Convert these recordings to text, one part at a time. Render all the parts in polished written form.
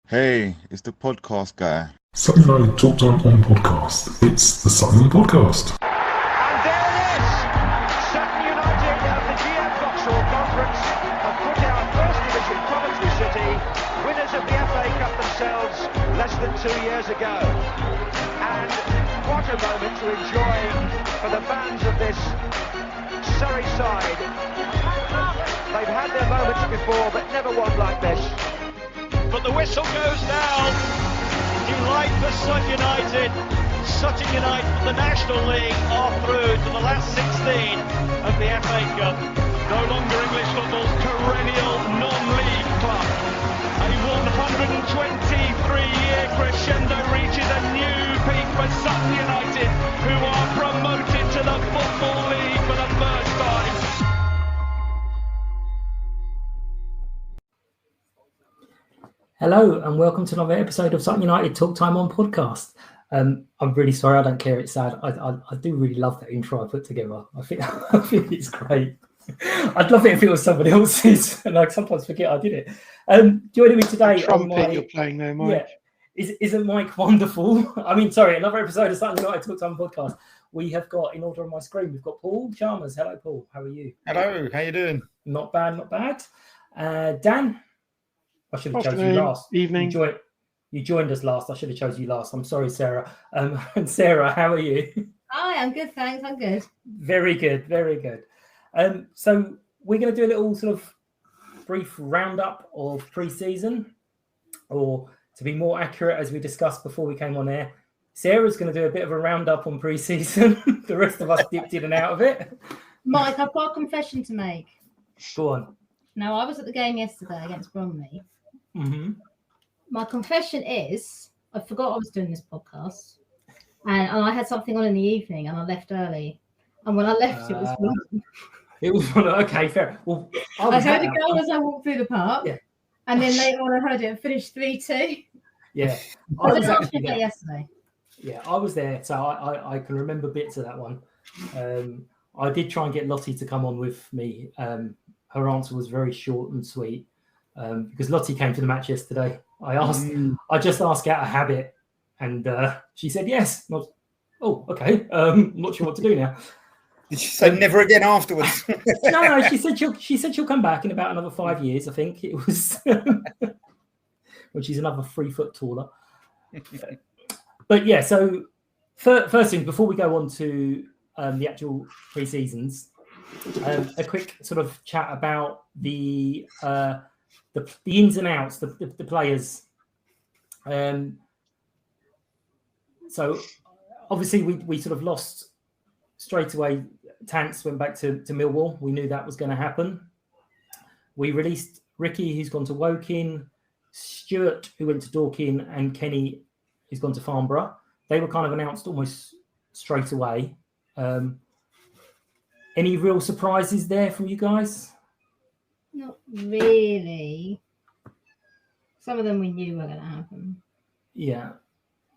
Hey, it's the podcast guy. Sutton United Talk Time on podcast. It's the Sutton Podcast. And there it is! Sutton United of the GM Vauxhall Conference have put out First Division Coventry City, winners of the FA Cup themselves less than 2 years ago. And what a moment to enjoy for the fans of this Surrey side. They've had their moments before, but never one like this. But the whistle goes now. Delight for Sutton United. Sutton United from the National League are through to the last 16 of the FA Cup. No longer English football's perennial non-league club. A 123-year crescendo reaches a new peak for Sutton United, who are promoted to the Football League for the first time. Hello and welcome to another episode of Sutton United Talk Time on podcast. I'm really sorry, I don't care, it's sad. I do really love that intro I put together. I think it's great. I'd love it if it was somebody else's, and I sometimes forget I did it. Joining me today trumpet you're playing there, Mike. Yeah, isn't Mike wonderful? Another episode of Sutton United Talk Time podcast. We have got, in order on my screen, we've got Paul Chalmers. Hello, Paul. How are you? Hello. How you doing? Not bad, not bad. Dan. I should have chosen you last. Evening. You joined us last. I should have chosen you last. I'm sorry, Sarah. And Sarah, how are you? Hi, I'm good, thanks. I'm good. Very good, very good. So we're going to do a little sort of brief roundup of pre-season, or to be more accurate, as we discussed before we came on air, Sarah's going to do a bit of a roundup on pre-season. The rest of us dipped in and out of it. Mike, I've got a confession to make. Go on. Now, I was at the game yesterday against Bromley. Mm-hmm. My confession is, I forgot I was doing this podcast, and I had something on in the evening, and I left early. And when I left, it was wrong. It was okay, fair. Well, I heard a goal as I walked through the park, yeah. And then later on I heard it finished 3-2. Yeah, I was actually there yesterday. Yeah, I was there, so I can remember bits of that one. I did try and get Lottie to come on with me. Her answer was very short and sweet, because Lottie came to the match yesterday. I just asked out of habit, and she said yes. Okay. I'm not sure what to do now. Did she say never again afterwards? No. She said she'll come back in about another 5 years. I think it was when she's another 3 foot taller. But yeah, so first thing before we go on to the actual pre-seasons, a quick sort of chat about the ins and outs, the players. So obviously we sort of lost straight away. Tance went back to Millwall. We knew that was going to happen. We released Ricky, who's gone to Woking, Stuart, who went to Dorking, and Kenny, who's gone to Farnborough. They were kind of announced almost straight away. Any real surprises there from you guys? Not really. Some of them we knew were going to happen. Yeah.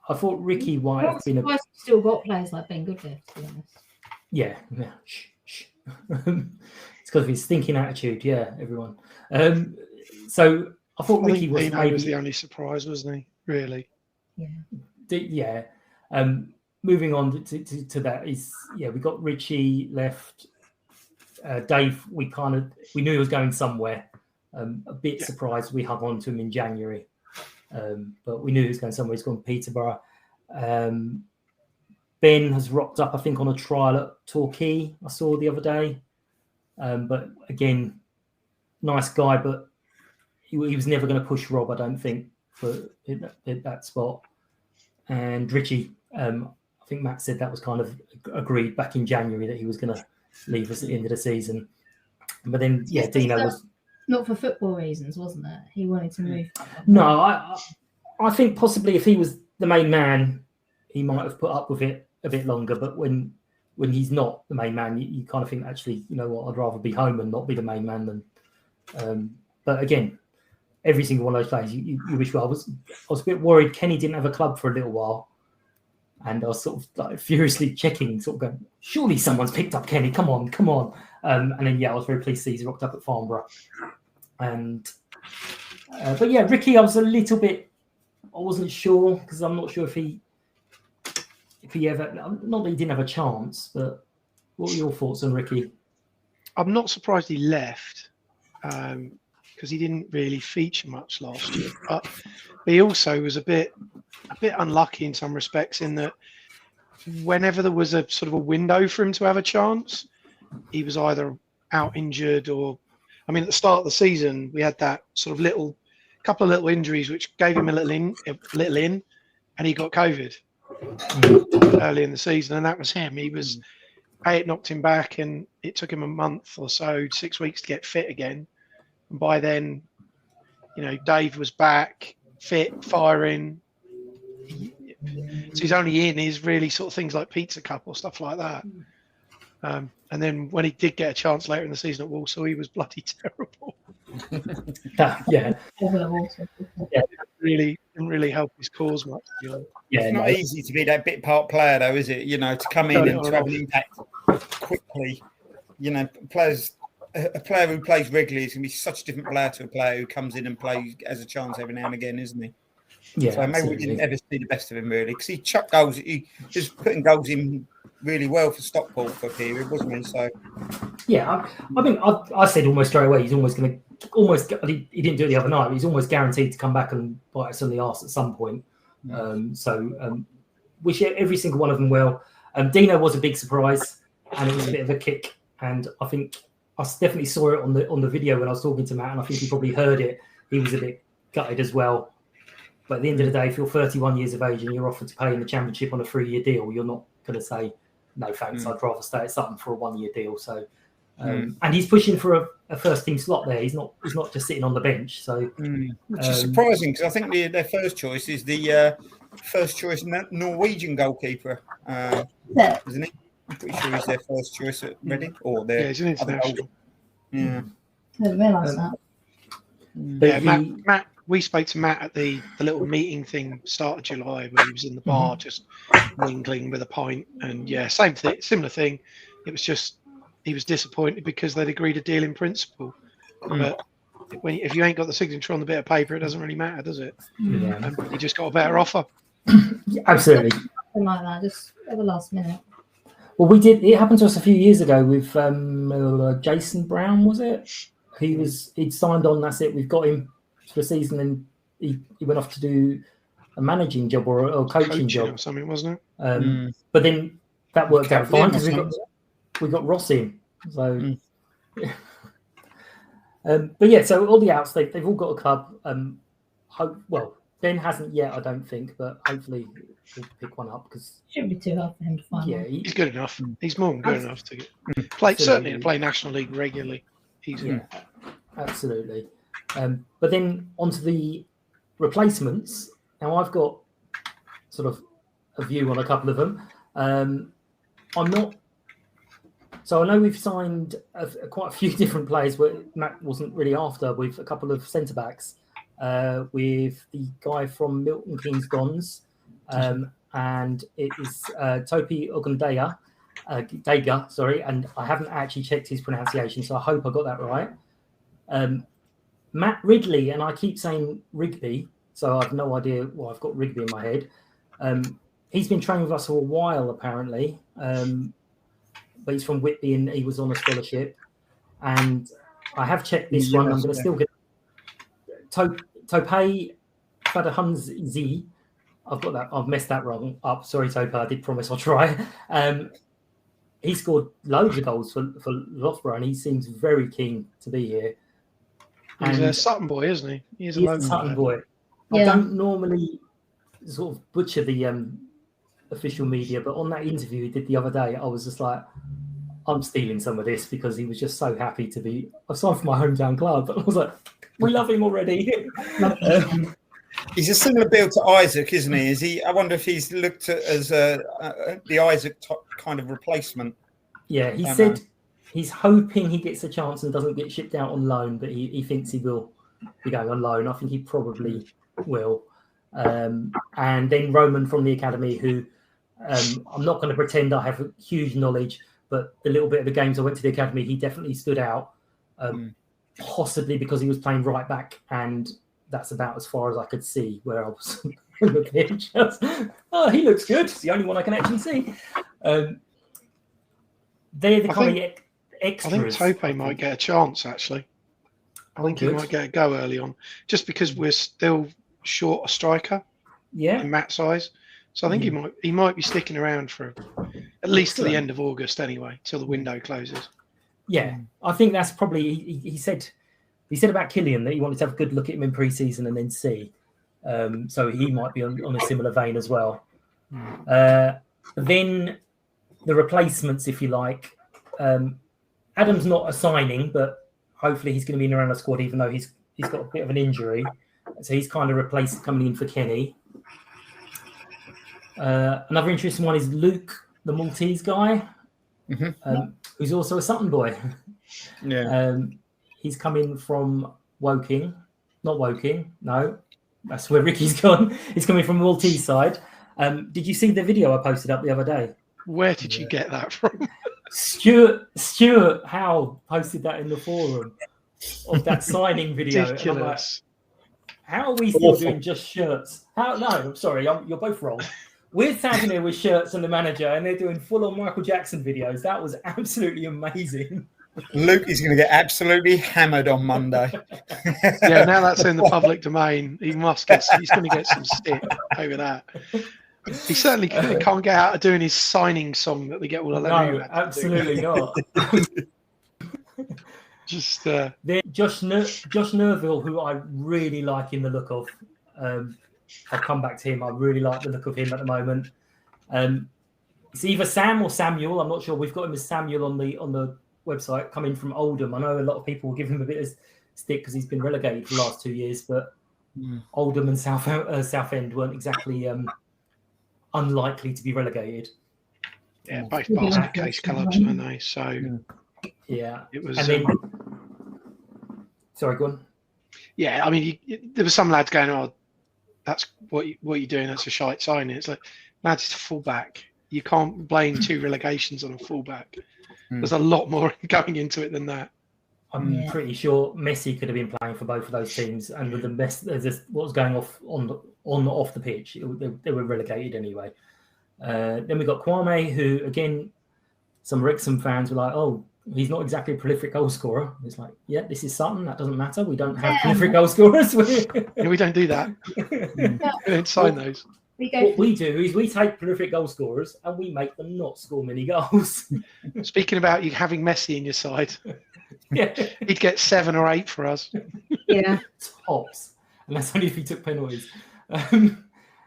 I thought Ricky might have been We've still got players like Ben Goodliffe, to be honest. Yeah. Shh. It's because of his thinking attitude. Yeah, everyone. So I thought Ricky was maybe... was the only surprise, wasn't he? Really? Yeah. Moving on to that is, we got Richie left. Dave, we knew he was going somewhere. A bit surprised we hung on to him in January, but we knew he was going somewhere. He's gone to Peterborough. Ben has rocked up, I think, on a trial at Torquay, I saw the other day. But again, nice guy, but he was never going to push Rob, I don't think, for that spot. And Richie, I think Matt said that was kind of agreed back in January that he was going to leave us at the end of the season. But then, Dino was... Not for football reasons, wasn't it? He wanted to move. No, I think possibly if he was the main man, he might have put up with it a bit longer. But when he's not the main man, you kind of think, actually, you know what, I'd rather be home and not be the main man than... but again, every single one of those players, you wish well. I was a bit worried Kenny didn't have a club for a little while. And I was sort of like furiously checking, sort of going, surely someone's picked up Kenny, come on. And then, I was very pleased to see he's rocked up at Farnborough. But Ricky, I was a little bit wasn't sure because I'm not sure if he ever, not that he didn't have a chance, but what were your thoughts on Ricky? I'm not surprised he left because he didn't really feature much last year. But he also was a bit unlucky in some respects in that whenever there was a sort of a window for him to have a chance, he was either out injured or, I mean, at the start of the season, we had that sort of couple of little injuries which gave him a little in, and he got COVID early in the season, and that was him. It knocked him back, and it took him a month or so, 6 weeks to get fit again. And by then, Dave was back, fit, firing. So he's only in his really sort of things like Pizza Cup or stuff like that. And then when he did get a chance later in the season at Walsall, he was bloody terrible. Yeah. Didn't really help his cause much. It's not easy to be that bit part player, though, is it? To come in and to have an impact quickly. A player who plays regularly is going to be such a different player to a player who comes in and plays as a chance every now and again, isn't he? Yeah. So maybe we didn't ever see the best of him really, because he chucked goals. He was putting goals in really well for Stockport for a period, wasn't he? So yeah, I mean, I said almost straight away he's almost going to. He didn't do it the other night, but he's almost guaranteed to come back and bite us on the arse at some point. Wish every single one of them well. Dino was a big surprise, and it was a bit of a kick. And I think I definitely saw it on the video when I was talking to Matt, and I think he probably heard it. He was a bit gutted as well. But at the end of the day, if you're 31 years of age and you're offered to play in the Championship on a 3-year deal, you're not going to say, no thanks, I'd rather stay at Sutton for a 1-year deal. So, and he's pushing for a first team slot there. He's not just sitting on the bench. So, which is surprising, because I think their first choice is the first choice Norwegian goalkeeper, isn't he? I'm pretty sure he's their first choice at Reading, or their he's an international. I didn't realise that. Matt. We spoke to Matt at the little meeting thing start of July where he was in the bar just mingling with a pint, and same thing, similar thing. It was just he was disappointed because they'd agreed a deal in principle, but if you ain't got the signature on the bit of paper, it doesn't really matter, does it? Yeah. You just got a better offer. Absolutely. Something like that, just at the last minute. Well, we did. It happened to us a few years ago with Jason Brown, was it? He'd signed on. That's it. We've got him for a season, and he went off to do a managing job or a coaching job or something, wasn't it? But then that worked out fine because we got Ross in. So, but yeah, so all the outs they've all got a club. Ben hasn't yet, I don't think, but hopefully he'll pick one up because shouldn't be too hard for him to find. Yeah, he's good enough. He's more than good enough to play. Certainly to play National League regularly. Absolutely. But then onto the replacements. Now I've got sort of a view on a couple of them. I'm not. So I know we've signed quite a few different players where Matt wasn't really after, with a couple of centre backs, with the guy from Milton Keynes Dons, and it is Topi Ogundega, and I haven't actually checked his pronunciation, so I hope I got that right. Matt Ridley, and I keep saying Rigby, so I've no idea why I've got Rigby in my head. He's been training with us for a while, apparently, but he's from Whitby and he was on a scholarship. And I have checked this one. I'm going to still get Topay Fadahunzi. I've got that. I've messed that wrong up. Sorry, Topay. I did promise I'll try. He scored loads of goals for Loughborough, and he seems very keen to be here. He's a Sutton boy, isn't he? He's a Sutton boy. Yeah. I don't normally sort of butcher the official media, but on that interview he did the other day, I was just like, I'm stealing some of this, because he was just so happy to be signed for my hometown club. I was like, we love him already. He's a similar build to Isaac, isn't he? Is he? I wonder if he's looked at as the Isaac kind of replacement. Yeah, he said he's hoping he gets a chance and doesn't get shipped out on loan, but he thinks he will be going on loan. I think he probably will. And then Roman from the academy, who I'm not going to pretend I have huge knowledge, but the little bit of the games I went to the academy, he definitely stood out, possibly because he was playing right back and that's about as far as I could see where I was looking. Just, oh, he looks good. It's the only one I can actually see. They're the kind of extras. I think Tope might get a chance, actually. I think he might get a go early on, just because we're still short a striker in Matt's eyes. So I think he might be sticking around for at least to the end of August anyway, till the window closes. Yeah, I think that's probably he said about Killian that he wanted to have a good look at him in pre-season and then see. So he might be on a similar vein as well. Then the replacements, if you like. Adam's not a signing, but hopefully he's going to be in around the squad, even though he's got a bit of an injury. So he's kind of replaced coming in for Kenny. Another interesting one is Luke, the Maltese guy, who's also a Sutton boy. Yeah. He's coming from Woking. Not Woking, no. That's where Ricky's gone. He's coming from the Maltese side. Did you see the video I posted up the other day? Where did you get that from? Stuart Howe posted that in the forum of that signing video. Ridiculous. Like, how are we still doing just shirts? No, I'm sorry, you're both wrong. We're standing here with shirts and the manager, and they're doing full-on Michael Jackson videos. That was absolutely amazing. Luke is going to get absolutely hammered on Monday. Yeah, now that's in the public domain, he's going to get some stick over that. He certainly can't get out of doing his signing song that they get all alone. No, absolutely not. Just Josh Nerville, who I really like in the look of. I'll come back to him. I really like the look of him at the moment. It's either Sam or Samuel. I'm not sure. We've got him as Samuel on the website, coming from Oldham. I know a lot of people will give him a bit of stick because he's been relegated for the last 2 years, but Oldham and Southend weren't exactly unlikely to be relegated. Yeah, both basket case clubs, weren't they? So yeah, it was. And then, sorry, go on. Yeah, I mean, there were some lads going, "Oh, that's what you're doing. That's a shite signing." It's like, lads, it's a fullback. You can't blame 2 relegations on a fullback. There's a lot more going into it than that. I'm pretty sure Messi could have been playing for both of those teams, and with what was going off off the pitch, they were relegated anyway. Then we got Kwame, who again, some Wrexham fans were like, "Oh, he's not exactly a prolific goal scorer." It's like, yeah, this is Sutton. That doesn't matter. We don't have prolific goal scorers. We don't do that. We don't sign those. What we do is we take prolific goal scorers and we make them not score many goals. Speaking about you having Messi in your side, he'd get 7 or 8 for us. Yeah, tops, and that's only if he took penalties. But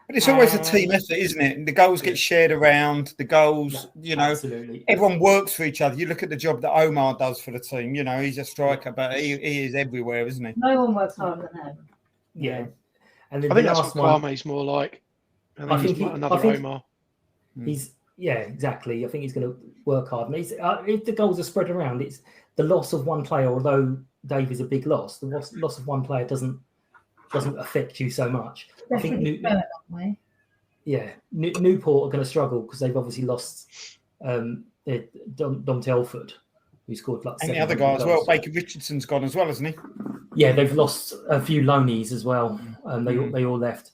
it's always a team effort, isn't it? The goals get shared around. The goals, absolutely. Everyone works for each other. You look at the job that Omar does for the team. He's a striker, but he is everywhere, isn't he? No one works harder than him. Yeah, and then I think that's what Kwame's more like. I think Omar. Exactly. I think he's going to work hard. And if the goals are spread around, it's the loss of one player. Although Dave is a big loss, the loss of one player doesn't affect you so much. Definitely I think Newport are going to struggle because they've obviously lost Dom Telford, who scored like. And the other guy as well, Baker Richardson's gone as well, hasn't he? Yeah, they've lost a few loanies as well. They all left.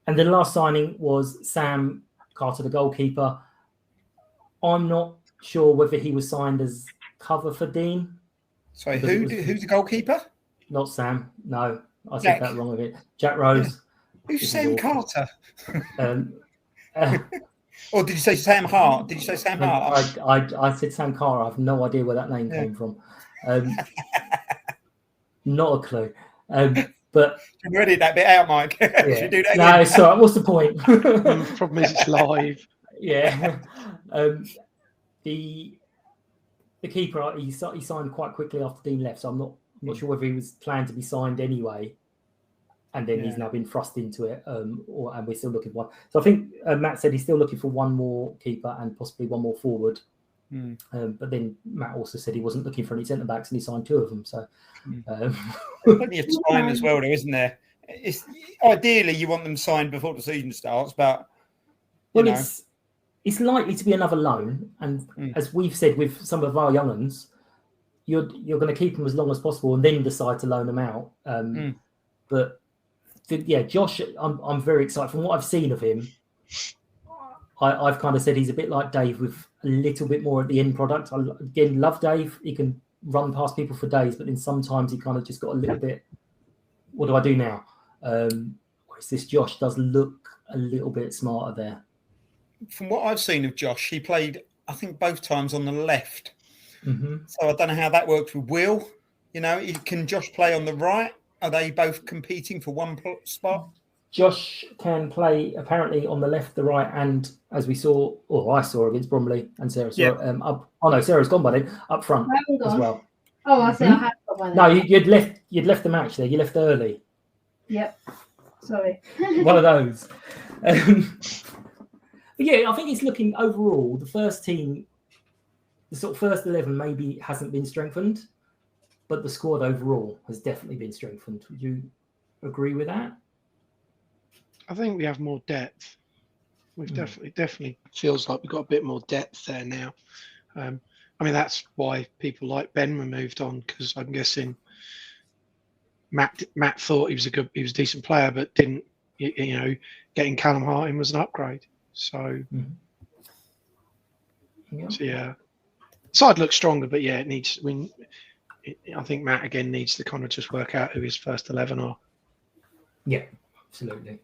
And the last signing was Sam Carter, the goalkeeper. I'm not sure whether he was signed as cover for Dean. Sorry, who's the goalkeeper? Not Sam. No, I said that wrong. Jack Rose. Who's Sam Carter? Or did you say Sam Hart? Did you say Sam Hart? I said Sam Carter. I have no idea where that name came from. Not a clue. But you edit that bit out, Mike. Should do that no, sorry. What's the point? The problem is it's live. Yeah. The keeper he signed quite quickly after Dean left, so I'm not sure whether he was planned to be signed anyway, and then he's now been thrust into it, and we're still looking for one. So I think Matt said he's still looking for one more keeper and possibly one more forward. But then Matt also said he wasn't looking for any centre backs, and he signed 2 of them. So plenty of time as well, though, isn't there? Ideally you want them signed before the season starts, but it's likely to be another loan. And as we've said with some of our young uns, you're going to keep them as long as possible and then decide to loan them out. But Josh, I'm very excited. From what I've seen of him, I've kind of said he's a bit like Dave with a little bit more at the end product. I again love Dave. He can run past people for days, but then sometimes he kind of just got a little bit, what do I do now? Whereas this Josh does look a little bit smarter there. From what I've seen of Josh, he played, I think, both times on the left. Mm-hmm. So I don't know how that works with Will. Can Josh play on the right? Are they both competing for one spot? Josh can play apparently on the left, the right, and as we saw, or I saw against Bromley and Sarah saw up. Oh no, Sarah's gone by then. Up front as well. Oh, I see. I have gone by then. No, you'd left the match there. You left early. Yep. Sorry. One of those. But yeah, I think it's looking overall. The first team, the sort of first 11, maybe hasn't been strengthened, but the squad overall has definitely been strengthened. Would you agree with that? I think we have more depth. We've definitely feels like we've got a bit more depth there now. I mean, that's why people like Ben were moved on, because I'm guessing Matt thought he was a decent player, but didn't. Getting Callum Hartin was an upgrade. So, side looks stronger, but yeah, it needs. I think Matt again needs to kind of just work out who his first 11 are. Yeah, absolutely.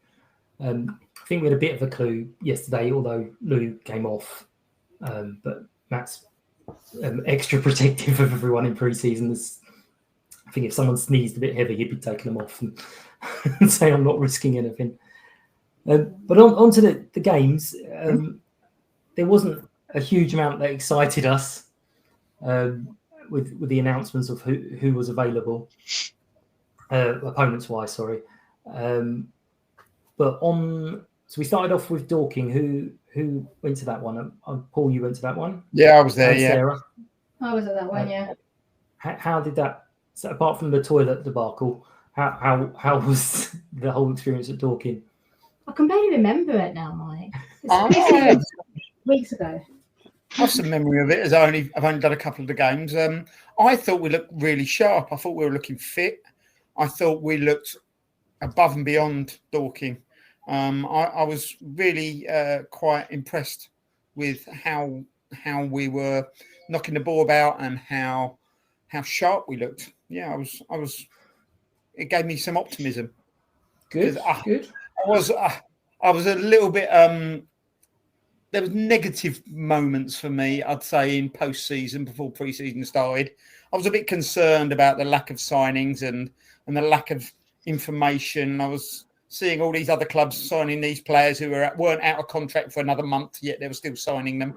I think we had a bit of a clue yesterday, although Lou came off. But Matt's extra protective of everyone in pre-season. I think if someone sneezed a bit heavy, he'd be taking them off and say, I'm not risking anything. But on to the games, there wasn't a huge amount that excited us with the announcements of who was available, opponents-wise, sorry. So we started off with Dorking. Who went to that one? Paul, you went to that one? Yeah, I was there. And Sarah? I was at that one. Yeah. How did that? So apart from the toilet debacle, how was the whole experience at Dorking? I can barely remember it now, Mike. It's weeks ago. I have some memory of it, as I've only done a couple of the games. I thought we looked really sharp. I thought we were looking fit. I thought we looked above and beyond Dorking. I was really quite impressed with how we were knocking the ball about and how sharp we looked. Yeah, I was. It gave me some optimism. Good. I was a little bit. There was negative moments for me, I'd say, in post-season before pre-season started. I was a bit concerned about the lack of signings and the lack of information. I was seeing all these other clubs signing these players who weren't out of contract for another month, yet they were still signing them.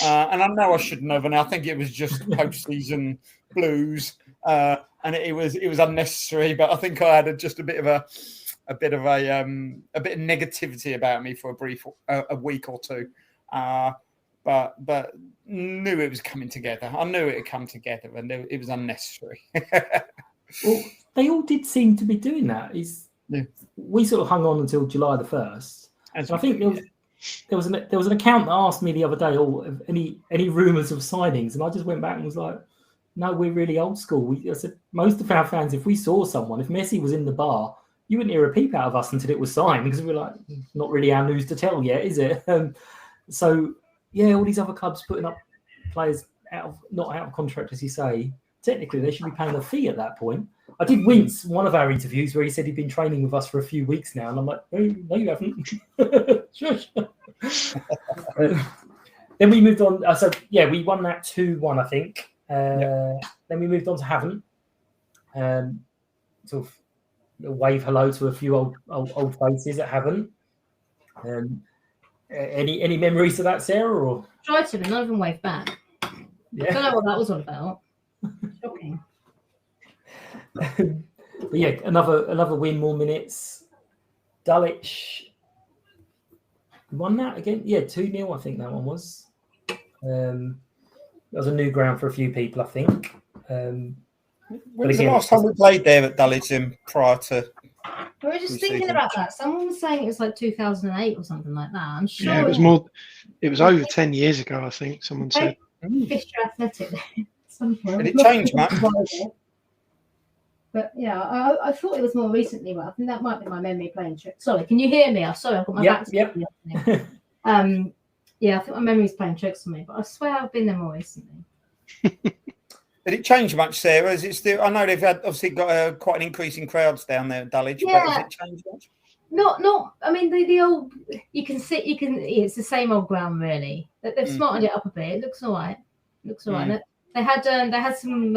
And I know I shouldn't have, and I think it was just post-season blues, and it was unnecessary. But I think I had just a bit of negativity about me for a week or two. But knew it was coming together. I knew it had come together, and it was unnecessary. Well, they all did seem to be doing that. We sort of hung on until July the 1st. And I think there was an account that asked me the other day, any rumours of signings, and I just went back and was like, no, we're really old school. I said, most of our fans, if we saw someone, if Messi was in the bar, you wouldn't hear a peep out of us until it was signed, because we're like, not really our news to tell yet, is it? So yeah, all these other clubs putting up players not out of contract, as you say. Technically, they should be paying a fee at that point. I did wince one of our interviews where he said he'd been training with us for a few weeks now, and I'm like, no, you haven't. Shush. Then we moved on. We won that 2-1, I think. Then we moved on to Havant. Sort of wave hello to a few old faces at Havant. Any memories of that, Sarah? Or Tried to, but none of them waved back. Yeah. I don't know what that was all about. Shocking. But yeah, another win, more minutes. Dulwich won that again. Yeah, 2-0. I think that one was. That was a new ground for a few people, I think. When was the last time we played there at Dulwich prior to? We were just thinking about that. Someone was saying it was like 2008 or something like that. I'm sure. Yeah, it was more. It was over 10 years ago, I think. Someone said. Fisher Athletic. Did it change much? But yeah, I thought it was more recently, but I think that might be my memory playing tricks. Sorry, can you hear me? I'm sorry, I've got my back to the yeah, I think my memory's playing tricks on me, but I swear I've been there more recently. Did it change much, Sarah? Is it still? I know they've obviously got quite an increase in crowds down there at Dulwich, but has it changed much? Not. I mean, the old. It's the same old ground, really. They've smartened it up a bit. It looks all right. They had some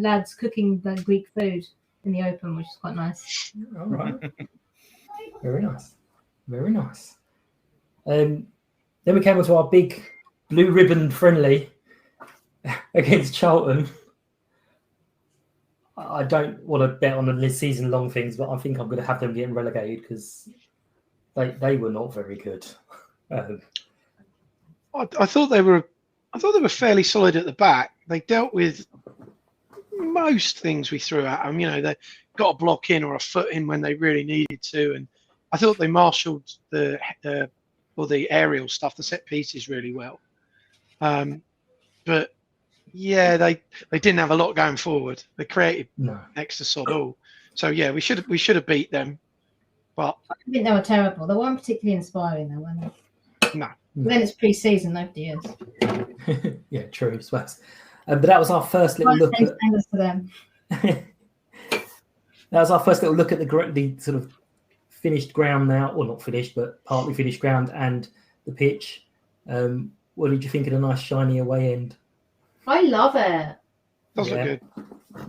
lads cooking the Greek food in the open, which is quite nice. All right. Very nice. Very nice. Then we came on to our big blue ribbon friendly against Charlton. I don't want to bet on the season long things, but I think I'm going to have them getting relegated because they were not very good. I thought they were fairly solid at the back. They dealt with most things we threw at them. You know, they got a block in or a foot in when they really needed to, and I thought they marshalled the aerial stuff, the set pieces, really well. But yeah, they didn't have a lot going forward. They created next to sod all. So yeah, we should have beat them. But I think they were terrible. They weren't particularly inspiring, though, were they? No. Then it's pre-season, nobody is. Yeah, true. But that was our first little look at them. That was our first little look at the sort of finished ground now, or not finished, but partly finished ground and the pitch. What did you think of the nice shiny away end? I love it. Does look good.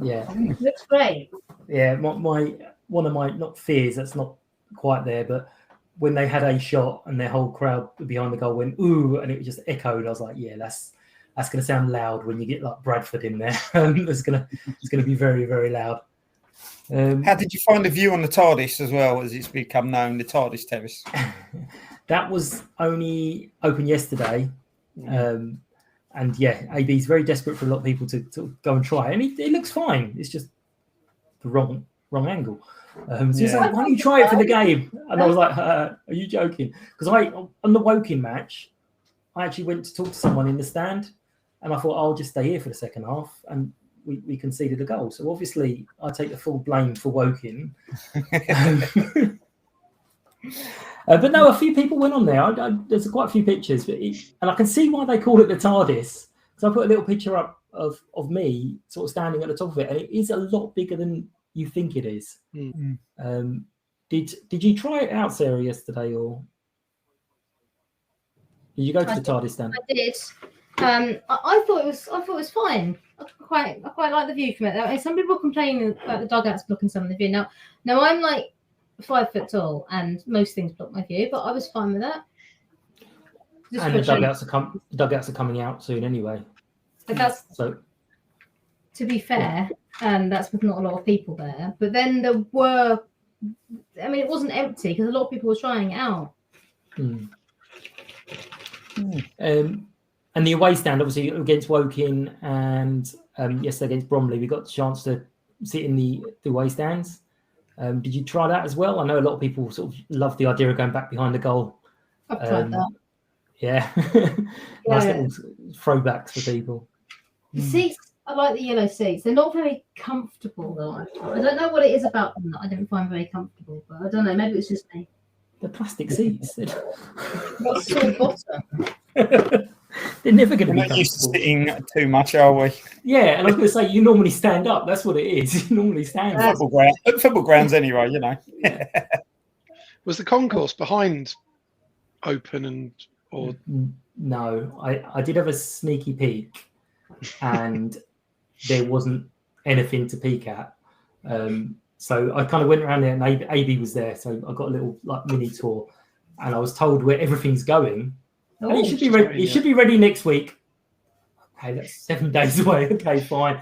Yeah, it looks great. Yeah, one of my not fears, that's not quite there, but when they had a shot and their whole crowd behind the goal went ooh, and it just echoed, I was like, yeah, that's going to sound loud when you get like Bradford in there. It's going to be very, very loud. How did you find the view on the TARDIS as well, as it's become known, the TARDIS Terrace? That was only open yesterday. And yeah, AB is very desperate for a lot of people to go and try. And it looks fine. It's just the wrong angle. So he's like, why don't you try it for the game? And I was like, are you joking? Because on the Woking match, I actually went to talk to someone in the stand and I thought, I'll just stay here for the second half. And we conceded a goal. So obviously I take the full blame for Woking. But no, a few people went on there. There's quite a few pictures, and I can see why they call it the TARDIS. So I put a little picture up of me sort of standing at the top of it, and it is a lot bigger than you think it is. Did you try it out, Sarah, yesterday, or did you go to the TARDIS stand? I did. I thought it was fine. I quite like the view from it. Some people complain about the dugouts blocking some of the view. Now I'm like 5 foot tall, and most things block my view, but I was fine with that. And the dugouts are coming out soon anyway. But to be fair, that's with not a lot of people there. But then there were, I mean, it wasn't empty because a lot of people were trying it out. And the away stand, obviously, against Woking and yesterday against Bromley, we got the chance to sit in the away stands. Did you try that as well? I know a lot of people sort of love the idea of going back behind the goal. I've tried that. Yeah. Nice little throwbacks for people. The seats, I like the yellow seats. They're not very comfortable, though. I don't know what it is about them that I didn't find very comfortable, but I don't know. Maybe it's just me. The plastic seats. What's the bottom? They're never going to be not used to sitting too much, are we? Yeah, and I was going to say, you normally stand up. That's what it is. You normally stand up. Football grounds anyway, you know. Was the concourse behind open or? No, I did have a sneaky peek and there wasn't anything to peek at. So I kind of went around there and AB was there. So I got a little like mini tour and I was told where everything's going. And it should be ready. It should be ready next week. Okay, that's 7 days away. Okay, fine.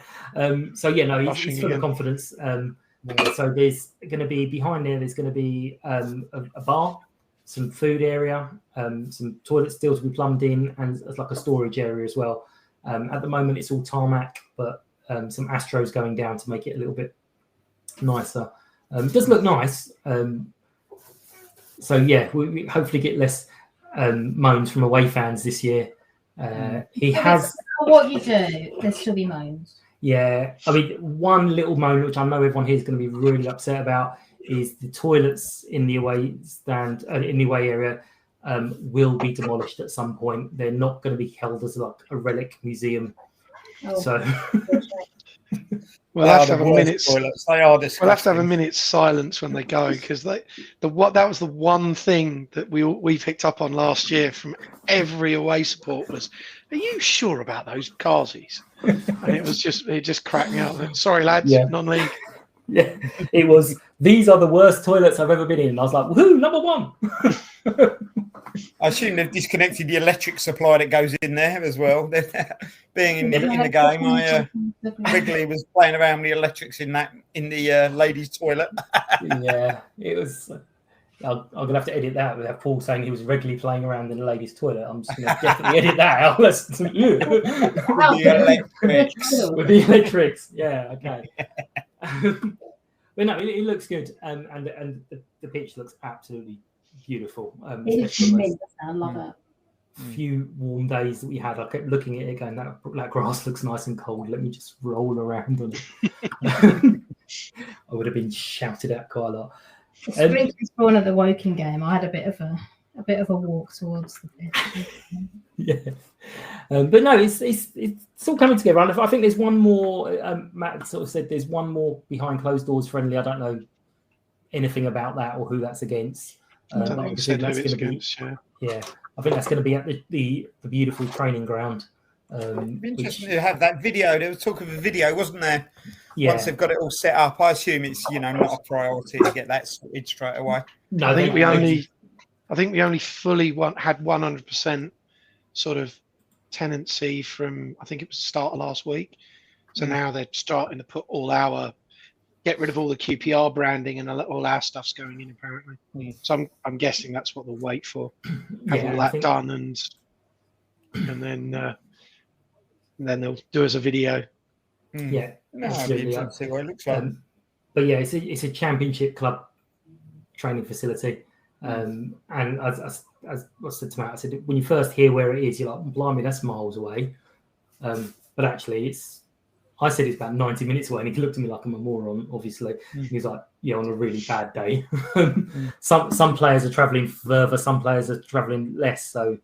So yeah, no, it's full of confidence. So there's going to be behind there. There's going to be a bar, some food area, some toilets still to be plumbed in, and it's like a storage area as well. At the moment, it's all tarmac, but some Astros going down to make it a little bit nicer. It does look nice. So yeah, we hopefully get less moans from away fans this year. He has what you do. There still be moans. Yeah, I mean, one little moment which I know everyone here is going to be really upset about is the toilets in the away stand, in the away area, will be demolished at some point. They're not going to be held as like a relic museum. Oh. So We'll have to have a minute's. Toilets. They are disgusting. We'll have to have a minute's silence when they go, because that was the one thing that we picked up on last year from every away support was, "Are you sure about those Kazis?" And it just cracked me up. Sorry, lads, Yeah. non-league. yeah, it was. These are the worst toilets I've ever been in. And I was like, "Woohoo, number one!" I assume they've disconnected the electric supply that goes in there as well. Being in the game, Wrigley was playing around with the electrics in the ladies' toilet. Yeah, it was. I'm gonna have to edit that. We have Paul saying he was regularly playing around in the ladies' toilet. I'm just gonna definitely edit that out. Listen to you. With the electrics. Yeah. Okay. But no, it looks good, and the pitch looks absolutely beautiful. I love it. Few warm days that we had, I kept looking at it going, that grass looks nice and cold. Let me just roll around on it. I would have been shouted at quite a lot. Sprinters born at the Woking game. I had a bit of a walk towards the pitch. Yeah, but no, it's all coming together. I think there's one more. Matt sort of said there's one more behind closed doors friendly. I don't know anything about that or who that's against. I don't think said who it's against. Yeah, I think that's going to be at the beautiful training ground. Interesting to have that video. There was talk of a video, wasn't there? Yeah. Once they've got it all set up, I assume it's not a priority to get that sorted straight away. No, I think we only fully had 100% sort of tenancy from, I think it was the start of last week. So now they're starting to put get rid of all the QPR branding and all our stuff's going in apparently. So I'm guessing that's what they'll wait for. Have all that done and then they'll do as a video. Yeah, absolutely. To see what it looks like. But yeah, it's a championship club training facility. And as I said to Matt, I said when you first hear where it is, you're like, blimey, that's miles away. But actually, I said it's about 90 minutes away, and he looked at me like I'm a moron. Obviously, he's like, "Yeah, on a really bad day." Some players are travelling further, some players are travelling less. So,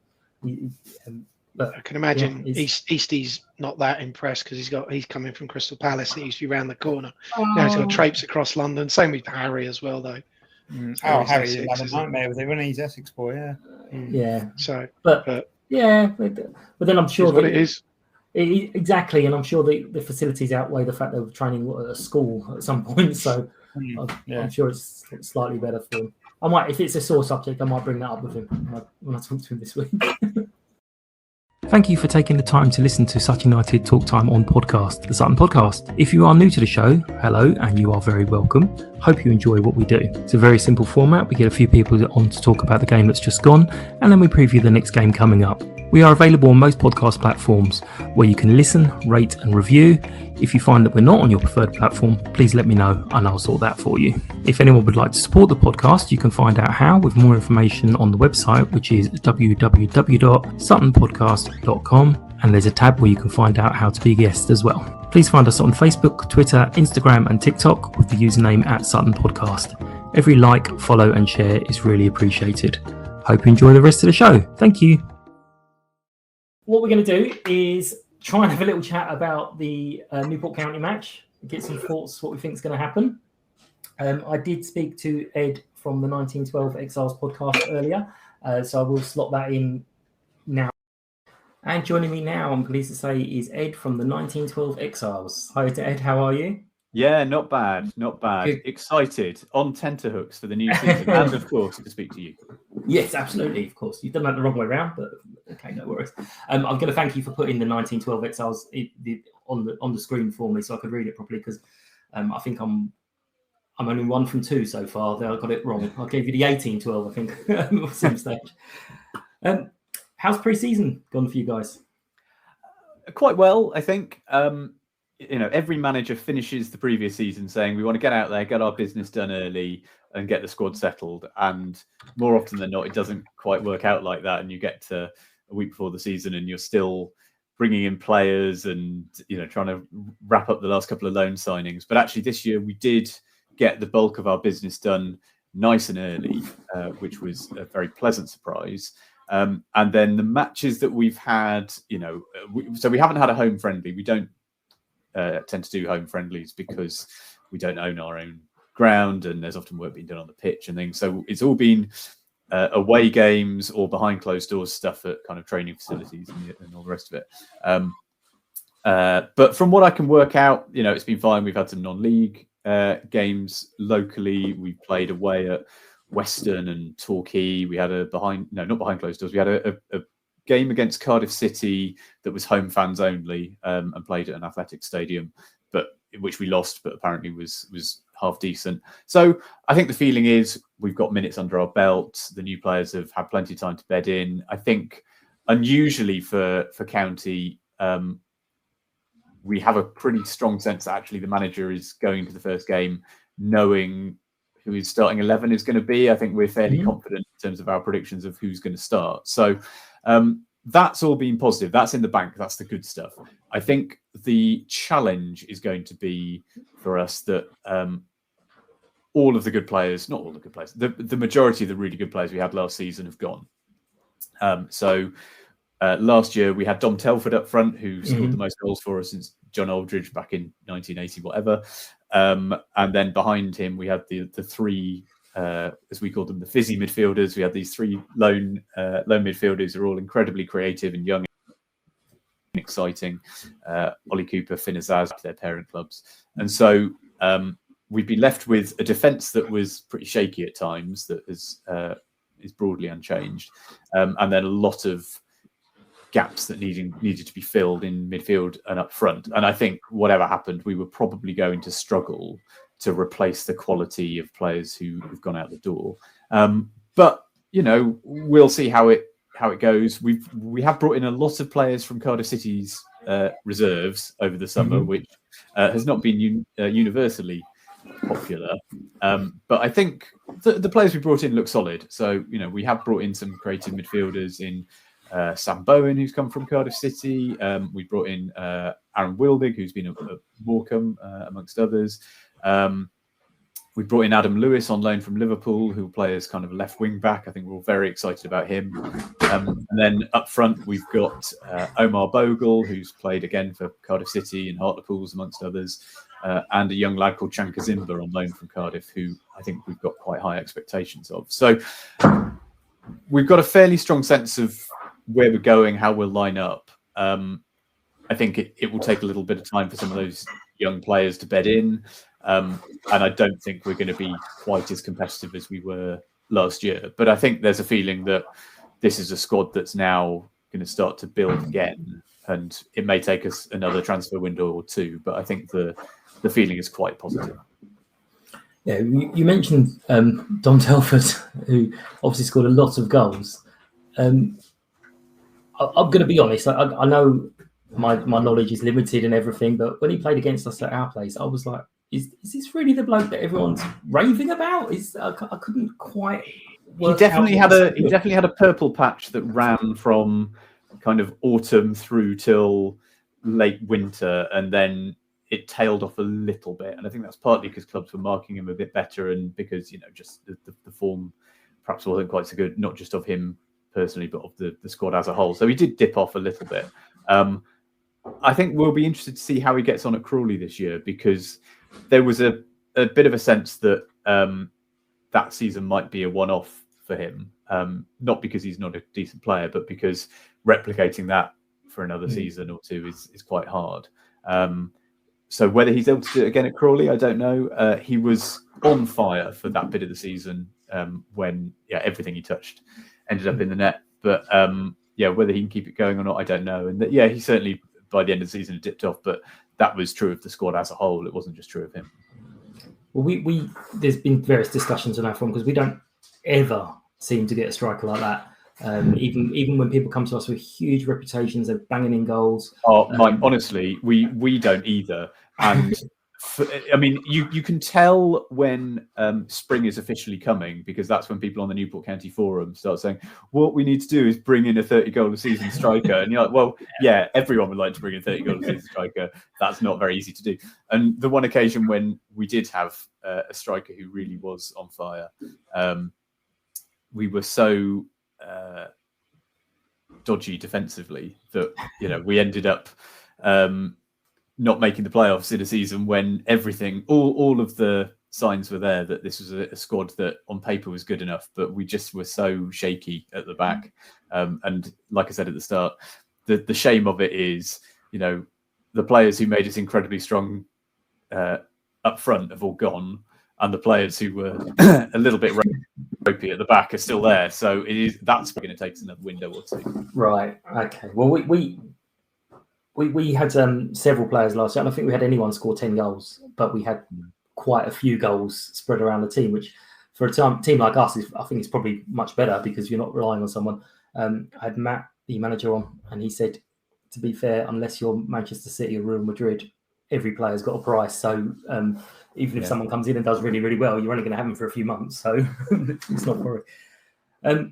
but I can imagine Eastie's not that impressed because he's coming from Crystal Palace. He used to be round the corner. Now he's got traipse across London. Same with Harry as well, though. Harry had a nightmare with it when he's Essex boy. Yeah. So, but then I'm sure that's what it is. Exactly, and I'm sure the facilities outweigh the fact they were training at a school at some point. So I'm sure it's slightly better for him. I might, if it's a sore subject, I might bring that up with him when I talk to him this week. Thank you for taking the time to listen to Sutton United Talk Time on podcast, the Sutton Podcast. If you are new to the show, hello, and you are very welcome. Hope you enjoy what we do. It's a very simple format. We get a few people on to talk about the game that's just gone, and then we preview the next game coming up. We are available on most podcast platforms where you can listen, rate and review. If you find that we're not on your preferred platform, please let me know and I'll sort that for you. If anyone would like to support the podcast, you can find out how with more information on the website, which is www.suttonpodcast.com, and there's a tab where you can find out how to be a guest as well. Please find us on Facebook, Twitter, Instagram and TikTok with the username @SuttonPodcast. Every like, follow and share is really appreciated. Hope you enjoy the rest of the show. Thank you. What we're going to do is try and have a little chat about the Newport County match, get some thoughts, what we think is going to happen. I did speak to Ed from the 1912 Exiles podcast earlier, so I will slot that in now. And joining me now, I'm pleased to say, is Ed from the 1912 Exiles. Hi to Ed, how are you? Yeah, not bad, not bad. Good. Excited, on tenterhooks for the new season, and of course to speak to you. Yes, absolutely, of course. You've done that the wrong way around, but okay, no worries. I'm going to thank you for putting the 1912 Exiles on the screen for me, so I could read it properly, because I think I'm only 1 from 2 so far. I got it wrong. I gave you the 1812, I think, at some stage. How's pre-season gone for you guys? Quite well, I think. Every manager finishes the previous season saying we want to get out there, get our business done early and get the squad settled. And more often than not, it doesn't quite work out like that. And you get to a week before the season and you're still bringing in players and trying to wrap up the last couple of loan signings. But actually, this year we did get the bulk of our business done nice and early, which was a very pleasant surprise. And then the matches that we've had, so we haven't had a home friendly. We don't tend to do home friendlies because we don't own our own ground, and there's often work being done on the pitch and things. So it's all been away games or behind closed doors stuff at kind of training facilities and all the rest of it. But from what I can work out, it's been fine. We've had some non-league games locally. We played away at Western and Torquay. We had not behind closed doors. We had a game against Cardiff City that was home fans only, and played at an athletic stadium, but which we lost, but apparently was half decent. So I think the feeling is we've got minutes under our belt. The new players have had plenty of time to bed in. I think unusually for County, we have a pretty strong sense that actually the manager is going to the first game knowing who his starting 11 is going to be. I think we're fairly confident in terms of our predictions of who's going to start. So that's all been positive. That's in the bank. That's the good stuff. I think the challenge is going to be for us that all of the good players, not all the good players, the majority of the really good players we had last season have gone. Last year we had Dom Telford up front, who scored the most goals for us since John Aldridge back in 1980, whatever. And then behind him we had the three, as we called them, the fizzy midfielders. We had these three lone midfielders who are all incredibly creative and young and exciting. Ollie Cooper, Finn Azaz, their parent clubs. And so we've been left with a defence that was pretty shaky at times, that is broadly unchanged. And then a lot of gaps that needed to be filled in midfield and up front. And I think whatever happened, we were probably going to struggle to replace the quality of players who've gone out the door. But we'll see how it goes. We have brought in a lot of players from Cardiff City's reserves over the summer, which has not been universally popular. But I think the players we brought in look solid. So we have brought in some creative midfielders in. Sam Bowen, who's come from Cardiff City. We brought in Aaron Wildig, who's been at Morecambe, amongst others. We brought in Adam Lewis on loan from Liverpool, who will play as kind of left wing back. I think we're all very excited about him. And then up front, we've got Omar Bogle, who's played again for Cardiff City and Hartlepool, amongst others. And a young lad called Chanka Zimba on loan from Cardiff, who I think we've got quite high expectations of. So we've got a fairly strong sense of where we're going, how we'll line up. I think it will take a little bit of time for some of those young players to bed in. And I don't think we're going to be quite as competitive as we were last year. But I think there's a feeling that this is a squad that's now going to start to build again. And it may take us another transfer window or two. But I think the feeling is quite positive. Yeah, you mentioned Dom Telford, who obviously scored a lot of goals. I'm going to be honest. I know my knowledge is limited and everything, but when he played against us at our place, I was like, "Is this really the bloke that everyone's raving about?" I couldn't quite. He definitely had a purple patch that ran from kind of autumn through till late winter, and then it tailed off a little bit. And I think that's partly because clubs were marking him a bit better, and because just the form perhaps wasn't quite so good, not just of him personally, but of the squad as a whole. So he did dip off a little bit. I think we'll be interested to see how he gets on at Crawley this year, because there was a bit of a sense that that season might be a one-off for him. Not because he's not a decent player, but because replicating that for another season or two is quite hard. So whether he's able to do it again at Crawley, I don't know. He was on fire for that bit of the season when everything he touched ended up in the net. But whether he can keep it going or not, I don't know. And he certainly by the end of the season dipped off, but that was true of the squad as a whole. It wasn't just true of him. Well, we there's been various discussions on our front, because we don't ever seem to get a striker like that. Even when people come to us with huge reputations of banging in goals. Oh, Mike, honestly, we don't either. And I mean, you can tell when spring is officially coming, because that's when people on the Newport County forum start saying, what we need to do is bring in a 30-goal-a-season striker. And you're like, well, yeah, everyone would like to bring in a 30-goal-a-season striker. That's not very easy to do. And the one occasion when we did have a striker who really was on fire, we were so dodgy defensively that, we ended up not making the playoffs in a season when everything, all of the signs were there that this was a squad that on paper was good enough, but we just were so shaky at the back. And like I said at the start, the shame of it is, the players who made us incredibly strong up front have all gone, and the players who were a little bit ropey at the back are still there. So that's going to take us another window or two. Right. Okay. Well, we had several players last year. I don't think we had anyone score 10 goals, but we had quite a few goals spread around the team, which for a team like us, I think it's probably much better because you're not relying on someone. I had Matt, the manager, on, and he said, to be fair, unless you're Manchester City or Real Madrid, every player's got a price. So even if someone comes in and does really, really well, you're only going to have them for a few months. So it's not worry. But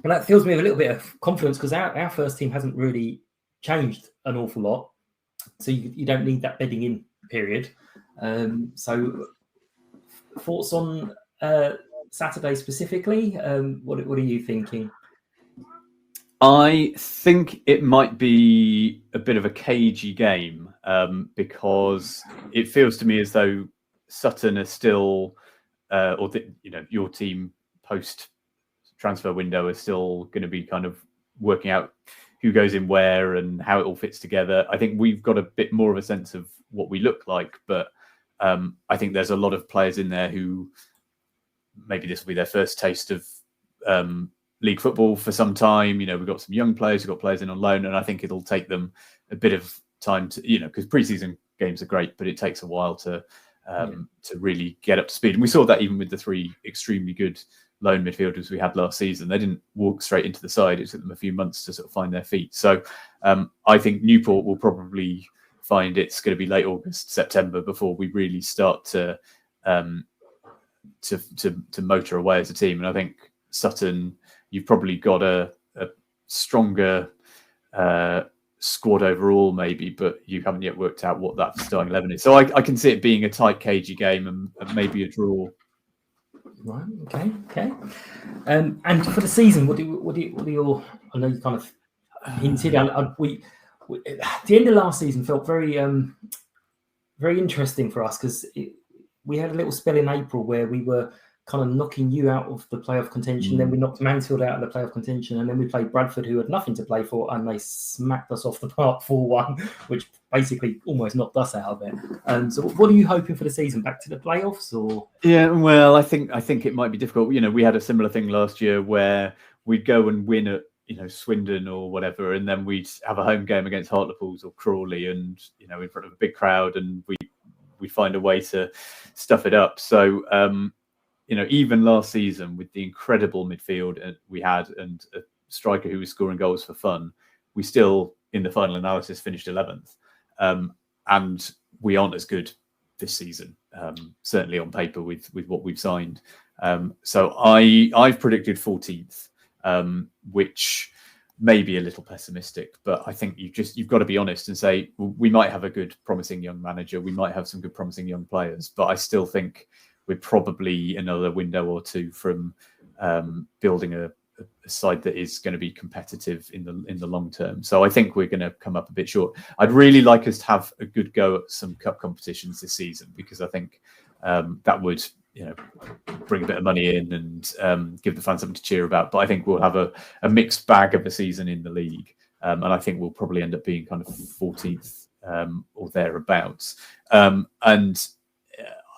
that fills me with a little bit of confidence because our first team hasn't really changed an awful lot. So you don't need that bedding in period. So thoughts on Saturday specifically? What are you thinking? I think it might be a bit of a cagey game because it feels to me as though Sutton are still, your team post transfer window is still going to be kind of working out who goes in where and how it all fits together. I think we've got a bit more of a sense of what we look like, but I think there's a lot of players in there who maybe this will be their first taste of league football for some time. We've got some young players, we've got players in on loan, and I think it'll take them a bit of time to, because pre-season games are great, but it takes a while to really get up to speed. And we saw that even with the three extremely good loan midfielders we had last season. They didn't walk straight into the side. It took them a few months to sort of find their feet. So I think Newport will probably find it's going to be late August, September before we really start to motor away as a team. And I think Sutton, you've probably got a stronger squad overall, maybe, but you haven't yet worked out what that starting 11 is. So I can see it being a tight, cagey game and maybe a draw. Right. Okay. And for the season, what do your? I know you kind of hinted. We at the end of last season felt very very interesting for us because we had a little spell in April where we were kind of knocking you out of the playoff contention. Then we knocked Mansfield out of the playoff contention, and then we played Bradford, who had nothing to play for, and they smacked us off the park 4-1, which basically almost knocked us out of it. So, what are you hoping for the season? Back to the playoffs, or? Yeah, well, I think it might be difficult. We had a similar thing last year where we'd go and win at Swindon or whatever, and then we'd have a home game against Hartlepool or Crawley, and in front of a big crowd, and we find a way to stuff it up. So. Even last season with the incredible midfield we had and a striker who was scoring goals for fun, we still, in the final analysis, finished 11th. And we aren't as good this season, certainly on paper with what we've signed. So I've predicted 14th, which may be a little pessimistic, but I think you've got to be honest and say, well, we might have a good, promising young manager. We might have some good, promising young players, but I still think we're probably another window or two from building a side that is going to be competitive in the long term. So I think we're going to come up a bit short. I'd really like us to have a good go at some cup competitions this season because I think that would bring a bit of money in and give the fans something to cheer about. But I think we'll have a mixed bag of a season in the league, and I think we'll probably end up being kind of 14th or thereabouts.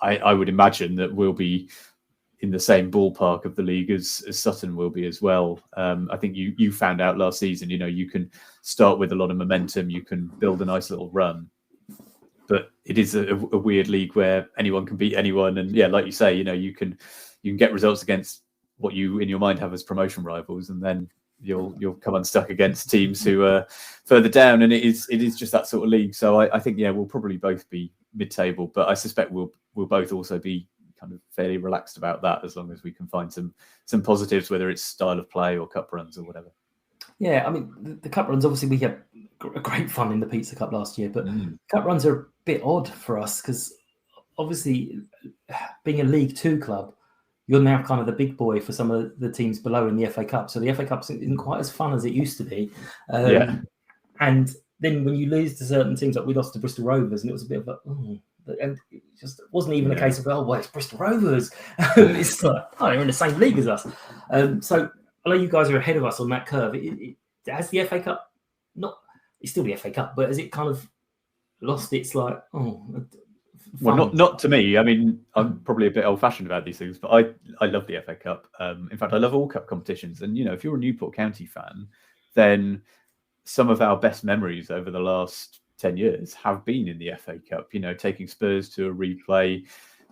I would imagine that we'll be in the same ballpark of the league as Sutton will be as well. I think you found out last season, you can start with a lot of momentum, you can build a nice little run, but it is a weird league where anyone can beat anyone. And yeah, like you say, you can get results against what you in your mind have as promotion rivals, and then you'll come unstuck against teams who are further down. And it is just that sort of league. So I think, we'll probably both be mid-table, but I suspect we'll both also be kind of fairly relaxed about that as long as we can find some positives, whether it's style of play or cup runs or whatever. Yeah, I mean, the cup runs, obviously we had great fun in the Pizza Cup last year, but cup runs are a bit odd for us because obviously being a League Two club, you're now kind of the big boy for some of the teams below in the FA Cup. So the FA Cup isn't quite as fun as it used to be. And then when you lose to certain teams, like we lost to Bristol Rovers, and it was a bit of a, and it just wasn't even a case of, oh, well, it's Bristol Rovers. It's like, oh, they're in the same league as us. So although you guys are ahead of us on that curve, has the FA Cup it's still the FA Cup, but has it kind of lost its like, fun? Well, not to me. I mean, I'm probably a bit old-fashioned about these things, but I love the FA Cup. In fact, I love all cup competitions. And, if you're a Newport County fan, then some of our best memories over the last 10 years have been in the FA Cup, taking Spurs to a replay,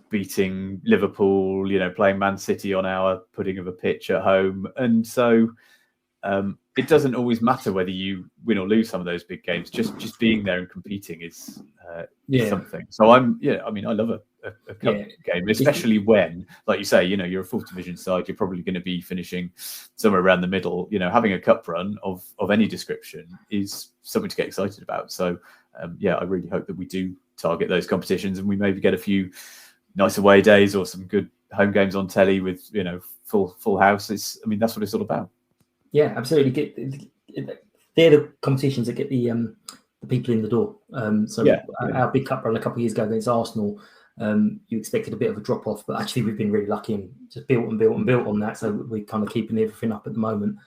beating Liverpool, playing Man City on our pudding of a pitch at home. And so it doesn't always matter whether you win or lose some of those big games. Just being there and competing is something. So I love a cup game, especially when, like you say, you're a fourth division side. You're probably going to be finishing somewhere around the middle. Having a cup run of any description is something to get excited about. So I really hope that we do target those competitions and we maybe get a few nice away days or some good home games on telly with full houses. I mean, that's what it's all about. Yeah, absolutely. They're the competitions that get the people in the door. Our big cup run a couple of years ago against Arsenal, you expected a bit of a drop off, but actually we've been really lucky and just built on that. So we're kind of keeping everything up at the moment.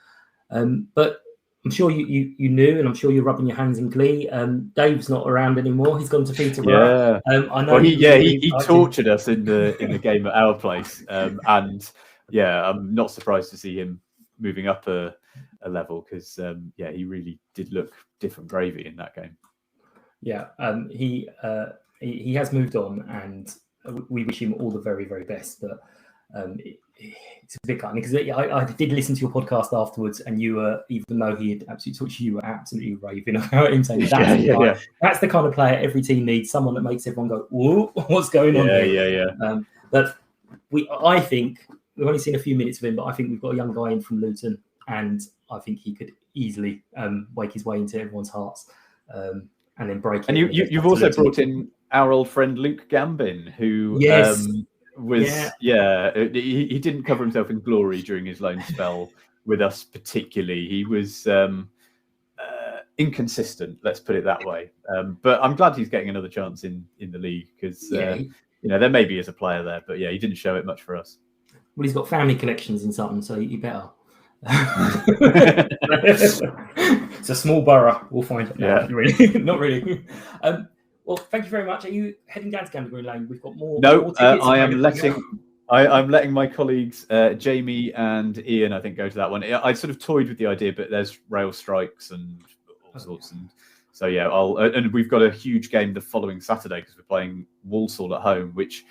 But I'm sure you knew, and I'm sure you're rubbing your hands in glee. Dave's not around anymore. He's gone to Peterborough. I know. Well, he tortured us in the game at our place, and I'm not surprised to see him moving up a level because he really did look different gravy in that game. He has moved on, and we wish him all the very, very best. But it's a bit gutting because I did listen to your podcast afterwards, and you were, even though he had absolutely talked to you, were absolutely raving about him, saying that's the kind of player every team needs, someone that makes everyone go, "Whoa, what's going on?" But I think we've only seen a few minutes of him, but I think we've got a young guy in from Luton, and I think he could easily wake his way into everyone's hearts and then break. And you've also brought in our old friend Luke Gambin, who he didn't cover himself in glory during his loan spell with us particularly. He was inconsistent, let's put it that way. But I'm glad he's getting another chance in the league because there maybe is a player there, but he didn't show it much for us. Well, he's got family connections in Sutton, so you better. It's a small borough. We'll find it. No, not really. Well, thank you very much. Are you heading down to Gander Green Lane? We've got more. No, I am letting. I'm letting my colleagues Jamie and Ian, I think, go to that one. I sort of toyed with the idea, but there's rail strikes and all sorts, and so and we've got a huge game the following Saturday because we're playing Walsall at home, which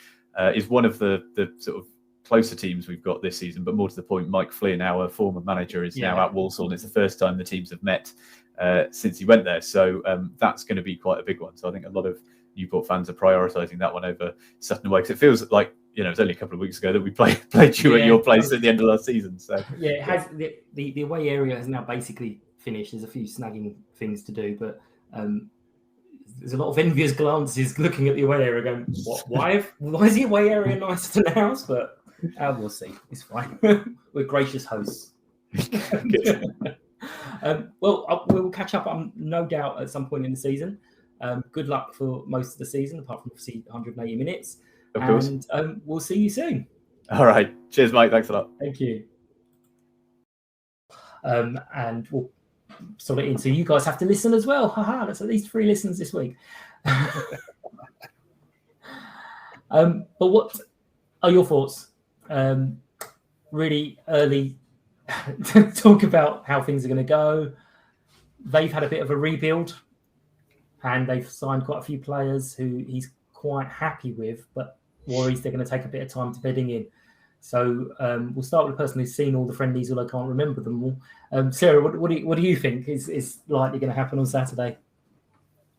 is one of the sort of closer teams we've got this season. But more to the point, Mike Flynn, our former manager, is now at Walsall, and it's the first time the teams have met since he went there. So that's going to be quite a big one. So I think a lot of Newport fans are prioritising that one over Sutton away because it feels like it's only a couple of weeks ago that we played you at your place at the end of last season. So it has the away area has now basically finished. There's a few snagging things to do, but there's a lot of envious glances looking at the away area going, why is the away area nicer than ours? But we'll see. It's fine. We're gracious hosts. We'll catch up, no doubt, at some point in the season. Good luck for most of the season, apart from 180 minutes. Of course. And we'll see you soon. All right. Cheers, Mike. Thanks a lot. Thank you. And we'll sort it in. So you guys have to listen as well. Haha, that's at least 3 listens this week. But what are your thoughts? Really early to talk about how things are going to go. They've had a bit of a rebuild and they've signed quite a few players who he's quite happy with, but worries they're going to take a bit of time to bedding in. So we'll start with the person who's seen all the friendlies, although I can't remember them all. Sarah, what do you think is likely going to happen on Saturday?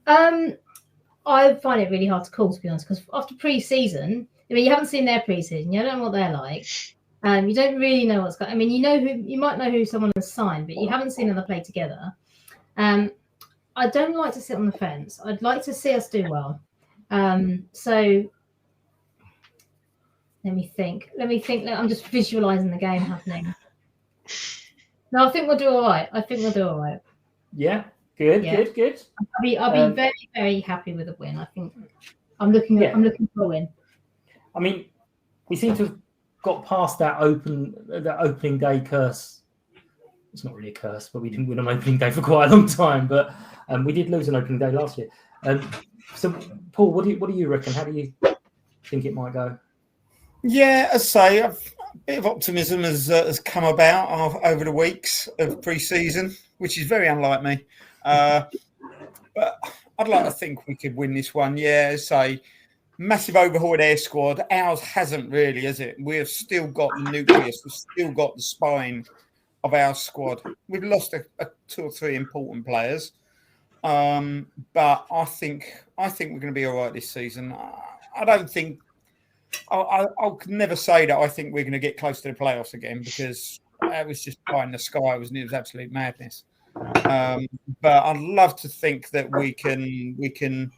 I I find it really hard to call, to be honest, because after pre-season, I mean, you haven't seen their pre-season, you don't know what they're like. You don't really know what's going. I mean, you might know who someone has signed, but you haven't seen them play together. I don't like to sit on the fence. I'd like to see us do well. So let me think. I'm just visualising the game happening. No, I think we'll do all right. Yeah, good. I'll be very, very happy with a win. I think I'm looking for a win. I mean, we seem to have got past that opening day curse. It's not really a curse, but we didn't win on opening day for quite a long time. But we did lose on opening day last year. So, Paul, what do you reckon? How do you think it might go? Yeah, as I say, a bit of optimism has come about over the weeks of pre-season, which is very unlike me. But I'd like to think we could win this one. Yeah, as I say, massive overhaul of their squad. Ours hasn't really, has it? We've still got the nucleus. We've still got the spine of our squad. We've lost a 2 or 3 important players. But I think we're going to be all right this season. I don't think I'll never say that I think we're going to get close to the playoffs again, because that was just pie in the sky, wasn't it? It was absolute madness. But I'd love to think that we can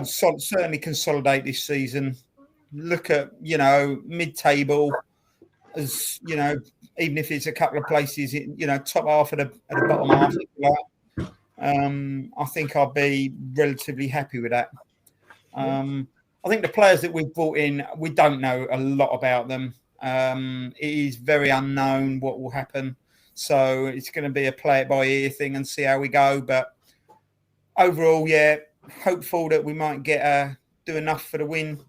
certainly consolidate this season. Look at mid-table, as even if it's a couple of places, top half of the bottom half. I think I'll be relatively happy with that. I think the players that we've brought in, we don't know a lot about them. It is very unknown what will happen. So it's going to be a play it by ear thing and see how we go. But overall, yeah, hopeful that we might do enough for the win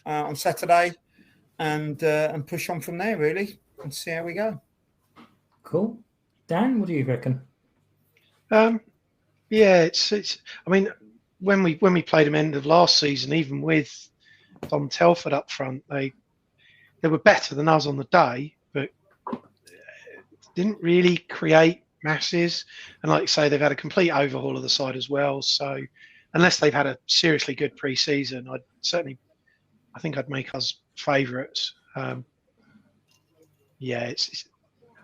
on Saturday and push on from there, really, and see how we go. Cool. Dan, what do you reckon? Yeah, it's. I mean, when we played them end of last season, even with Dom Telford up front, they were better than us on the day, but didn't really create masses. And like you say, they've had a complete overhaul of the side as well. So unless they've had a seriously good pre-season, I think I'd make us favourites. Yeah,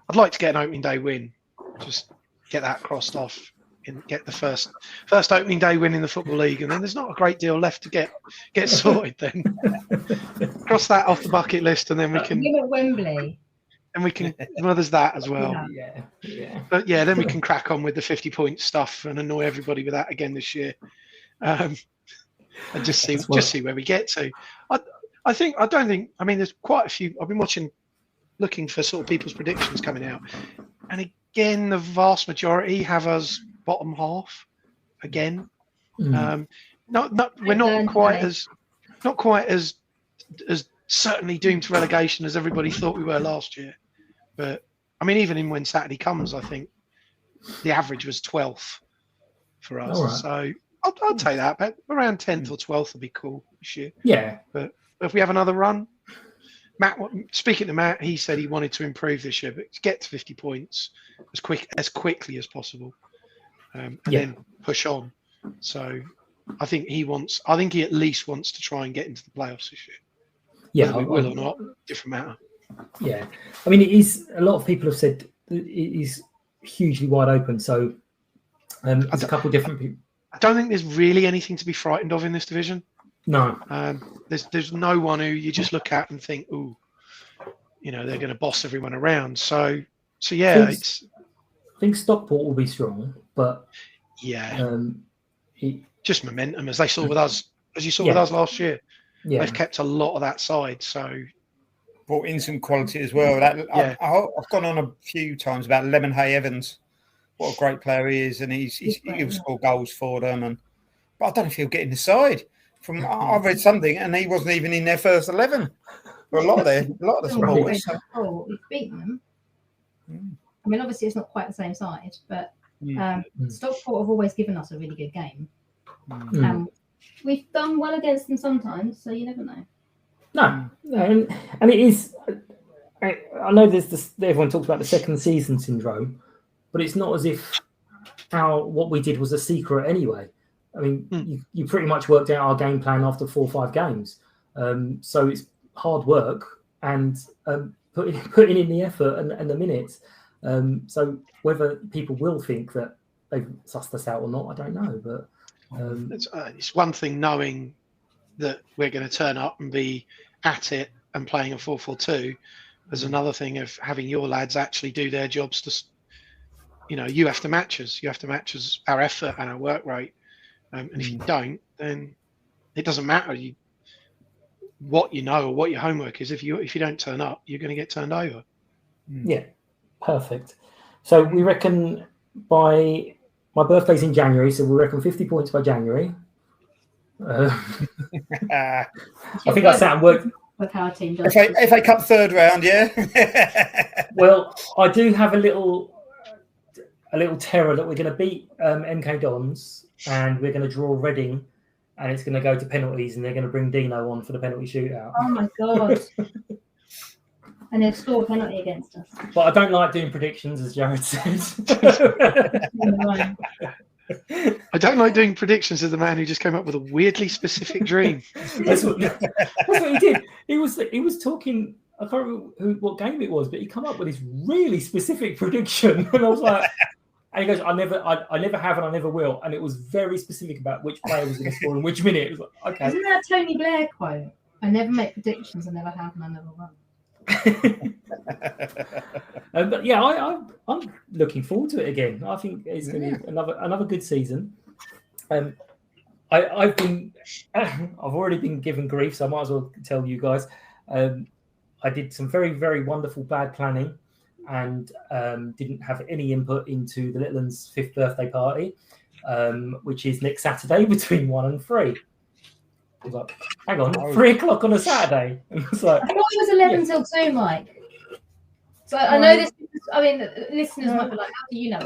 I'd like to get an opening day win, just get that crossed off and get the first opening day win in the Football League, and then there's not a great deal left to get sorted. Then cross that off the bucket list, and then we can. At Wembley. And we can. Well, there's that as well. Yeah. But yeah, then we can crack on with the 50-point stuff and annoy everybody with that again this year, and just see where we get to. I don't think. I mean, there's quite a few. I've been looking for sort of people's predictions coming out, and again, the vast majority have us bottom half again. We're not quite as certainly doomed to relegation as everybody thought we were last year. But I mean, even when Saturday comes, I think the average was 12th for us. Right. So I'll take that. But around 10th or 12th would be cool this year. Yeah. But if we have another run, speaking to Matt, he said he wanted to improve this year, but to get to 50 points as quickly as possible, and then push on. So I think he at least wants to try and get into the playoffs this year. Yeah, whether we will or not, different matter. Yeah, I mean, it is. A lot of people have said it is hugely wide open. So there's a couple of different people. I don't think there's really anything to be frightened of in this division. No, there's no one who you just look at and think, ooh, they're going to boss everyone around. So yeah, I think Stockport will be strong, but yeah, just momentum as they saw with us, as you saw with us last year. Yeah. They've kept a lot of that side, so brought in some quality as well. I've gone on a few times about Lemonhay Evans. What a great player he is, and he'll score goals for them. But I don't know if he'll get in the side. I read something, and he wasn't even in their first 11 for a lot of the supporters. We've beaten them. I mean, obviously it's not quite the same side, but Stockport have always given us a really good game. We've done well against them sometimes, so you never know. No, and it is. I know there's everyone talks about the second season syndrome, but it's not as if what we did was a secret anyway. I mean, you pretty much worked out our game plan after 4 or 5 games. So it's hard work and putting in the effort and the minutes. So whether people will think that they've sussed us out or not, I don't know. But it's one thing knowing that we're going to turn up and be at it and playing a 4-4-2. There's another thing of having your lads actually do their jobs to, you have to match us. You have to match us, our effort and our work rate. And if you don't, then it doesn't matter what you know or what your homework is. If you don't turn up, you're going to get turned over. Yeah, perfect. So we reckon by my birthday's in January, so we reckon 50 points by January. I think I sat and worked. With our team does. FA Cup third round, yeah. Well, I do have a little terror that we're going to beat MK Dons and we're going to draw Reading, and it's going to go to penalties, and they're going to bring Dino on for the penalty shootout. Oh my god! And they'll score a penalty against us. But I don't like doing predictions, as Jared says. I don't like doing predictions as the man who just came up with a weirdly specific dream. That's what he did. He was talking. I can't remember what game it was, but he come up with this really specific prediction, and I was like, and he goes, "I never have, and I never will." And it was very specific about which player was going to score in which minute. It was like, okay. Isn't that a Tony Blair quote? I never make predictions. I never have, and I never will. But yeah, I'm looking forward to it again. I think it's going to be another good season. I've already been given grief, so I might as well tell you guys. I did some very, very wonderful bad planning and didn't have any input into the little one's 5th birthday party, which is next Saturday between 1 and 3. I was like, hang on, 3 o'clock on a Saturday. And I was like, I thought it was 11 till 2, Mike. So I know this. I mean, the listeners might be like, "How do you know?"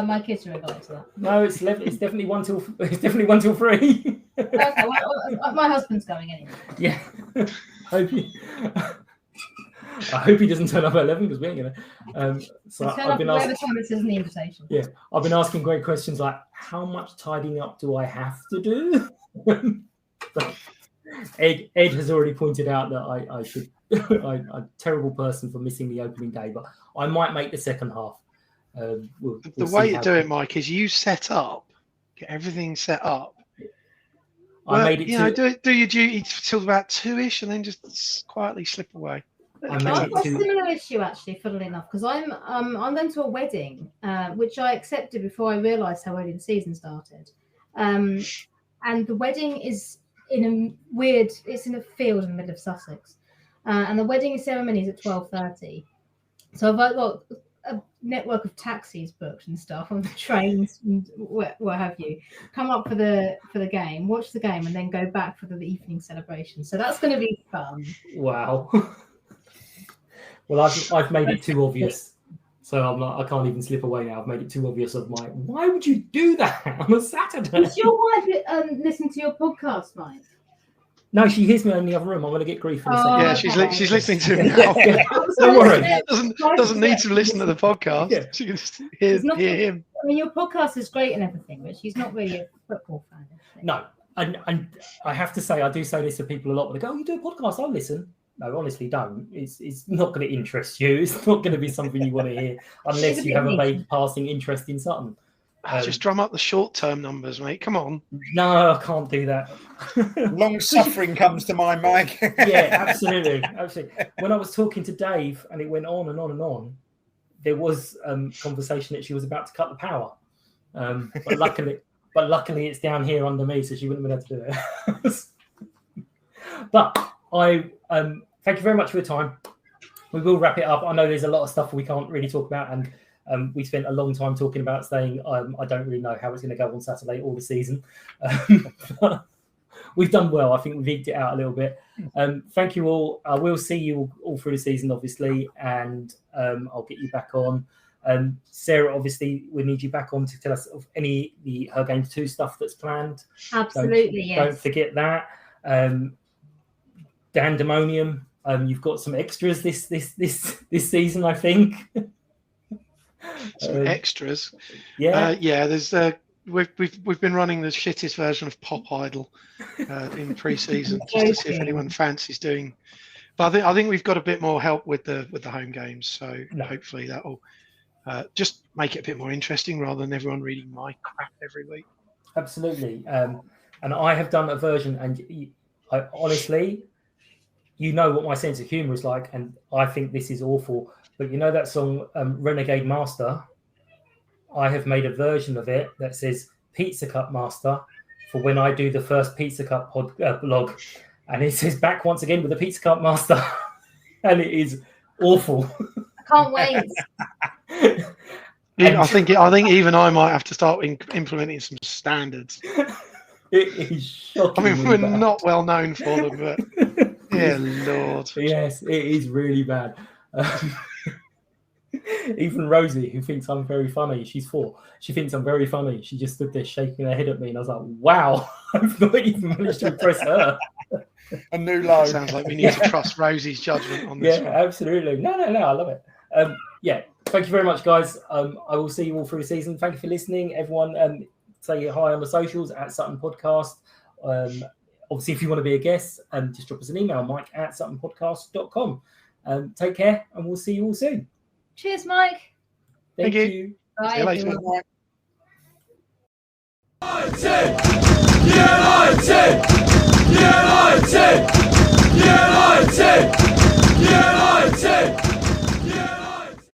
My kids are invited to that. No, it's 11. It's definitely 1 till 3. Okay, well, my husband's going anyway. Yeah. I hope he doesn't turn up at 11 because we ain't gonna. So I've been asking. This isn't the invitation. Yeah, I've been asking great questions like, how much tidying up do I have to do? Ed has already pointed out that I should. I'm a terrible person for missing the opening day, but I might make the second half. We'll the way to do it, Mike, is you set up, get everything set up. I made it. Do your duty till about 2ish, and then just quietly slip away. I have a similar issue, actually, funnily enough, because I'm going to a wedding, which I accepted before I realised how early the season started, and the wedding is it's in a field in the middle of Sussex. And the wedding ceremony is at 12:30. So I've got a network of taxis booked and stuff on the trains and what have you. Come up for the game, watch the game, and then go back for the evening celebration. So that's going to be fun. Wow. Well, I've made it too obvious. So I can't even slip away now. I've made it too obvious of why would you do that on a Saturday? Does your wife listen to your podcast, Mike? No, she hears me in the other room. I'm going to get grief in a second. Yeah, she's listening to him now. Don't worry. Doesn't need to listen to the podcast. Yeah. She can just hear him. I mean, your podcast is great and everything, but she's not really a football fan. No, and I have to say, I do say this to people a lot. They go, "Oh, you do a podcast? I'll listen." No, honestly, don't. It's not going to interest you. It's not going to be something you want to hear unless you have a vague passing interest in Sutton. Just drum up the short-term numbers, mate. Come on. No, I can't do that. Long suffering comes to mind, Mike. Yeah, absolutely. When I was talking to Dave and it went on and on and on, there was conversation that she was about to cut the power. But luckily it's down here under me, so she wouldn't have been able to do it. But I thank you very much for your time. We will wrap it up. I know there's a lot of stuff we can't really talk about, and we spent a long time talking about saying I don't really know how it's going to go on Saturday or the season. But we've done well. I think we've eked it out a little bit. Thank you all. I will see you all through the season, obviously, and I'll get you back on. Sarah, obviously, we need you back on to tell us of any her Game 2 stuff that's planned. Absolutely, yes. Don't forget that. Dandemonium, you've got some extras this season, I think. Some extras. Yeah. There's we've been running the shittest version of Pop Idol in pre-season just to see if anyone fancies doing. But I think we've got a bit more help with the home games, so hopefully that will just make it a bit more interesting rather than everyone reading my crap every week. Absolutely. And I have done a version, and I honestly, you know what my sense of humour is like, and I think this is awful. But you know that song, Renegade Master? I have made a version of it that says Pizza Cup Master for when I do the first Pizza Cup blog. And it says back once again with the Pizza Cup Master. And it is awful. I can't wait. I think even I might have to start implementing some standards. It is shocking. I mean, we're not well known for them, but yeah, Lord. Yes, it is really bad. Even Rosie, who thinks I'm very funny, she's 4. She thinks I'm very funny. She just stood there shaking her head at me, and I was like, "Wow, I've not even managed to impress her." A new low. Sounds like we need to trust Rosie's judgment on this. Yeah, absolutely. No, I love it. Yeah, thank you very much, guys. I will see you all through the season. Thank you for listening, everyone. Say hi on the socials at Sutton Podcast. Obviously, if you want to be a guest, just drop us an email, mike@suttonpodcast.com. Take care, and we'll see you all soon. Cheers, Mike. Thank you. Bye. See you later. Everyone. United!